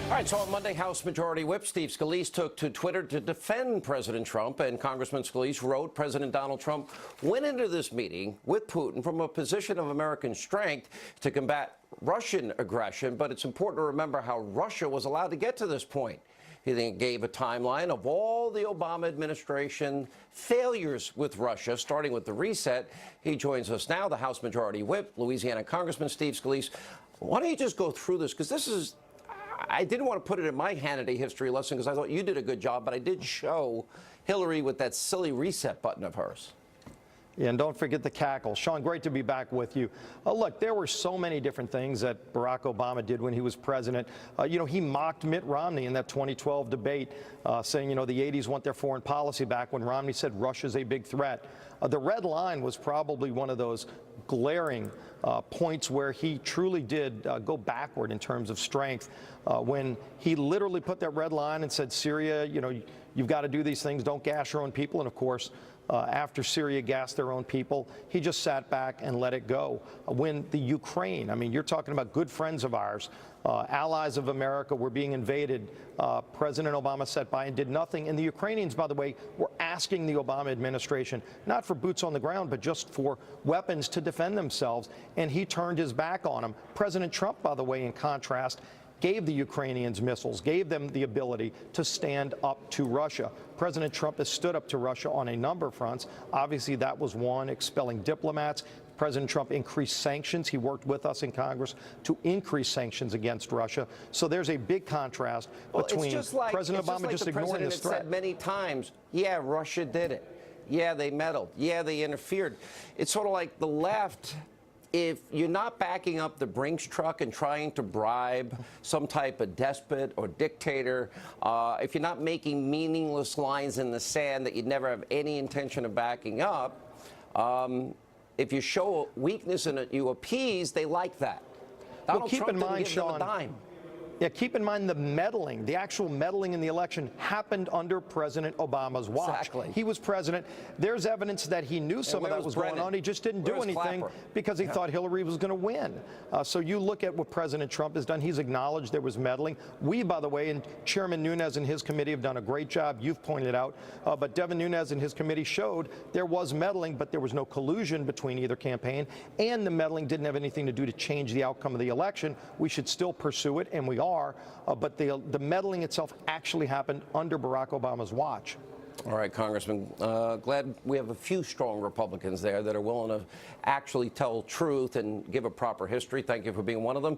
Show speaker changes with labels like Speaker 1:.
Speaker 1: All right, so on Monday, House Majority Whip Steve Scalise took to Twitter to defend President Trump, and Congressman Scalise wrote, President Donald Trump went into this meeting with Putin from a position of American strength to combat Russian aggression, but it's important to remember how Russia was allowed to get to this point. He then gave a timeline of all the Obama administration failures with Russia, starting with the reset. He joins us now, the House Majority Whip, Louisiana Congressman Steve Scalise. Why don't you just go through this, because this is... I didn't want to put it in my Hannity history lesson because I thought you did a good job, but I did show Hillary with that silly reset button of hers.
Speaker 2: Yeah, and don't forget the cackle. Sean, great to be back with you. Look, there were so many different things that Barack Obama did when he was president. He mocked Mitt Romney in that 2012 debate, saying, the 80s want their foreign policy back, when Romney said Russia's a big threat. The red line was probably one of those glaring points where he truly did go backward in terms of strength, when he literally put that red line and said, Syria, you've got to do these things, don't gas your own people. And of course, after Syria gassed their own people, he just sat back and let it go. When the Ukraine, you're talking about good friends of ours, allies of America, were being invaded, President Obama sat by and did nothing. And the Ukrainians, by the way, were asking the Obama administration, not for boots on the ground, but just for weapons to defend themselves. And he turned his back on them. President Trump, by the way, in contrast, gave the Ukrainians missiles, gave them the ability to stand up to Russia. President Trump has stood up to Russia on a number of fronts. Obviously, that was one, expelling diplomats. President Trump increased sanctions. He worked with us in Congress to increase sanctions against Russia. So there's a big contrast between President Obama just ignoring this threat.
Speaker 1: Said many times, yeah, Russia did it. Yeah, they meddled. Yeah, they interfered. It's sort of like the left. If you're not backing up the Brinks truck and trying to bribe some type of despot or dictator, if you're not making meaningless lines in the sand that you'd never have any intention of backing up, if you show weakness and you appease, they like that. Donald Trump didn't give them a dime.
Speaker 2: Yeah, keep in mind the meddling, the actual meddling in the election happened under President Obama's watch.
Speaker 1: Exactly.
Speaker 2: He was president. There's evidence that he knew some of that was going on. He just didn't do anything because he thought Hillary was going to win. So you look at what President Trump has done. He's acknowledged there was meddling. We, by the way, and Chairman Nunes and his committee have done a great job. You've pointed out. But Devin Nunes and his committee showed there was meddling, but there was no collusion between either campaign. And the meddling didn't have anything to do to change the outcome of the election. We should still pursue it, and we are. But the meddling itself actually happened under Barack Obama's watch.
Speaker 1: All right, Congressman, glad we have a few strong Republicans there that are willing to actually tell truth and give a proper history. Thank you for being one of them.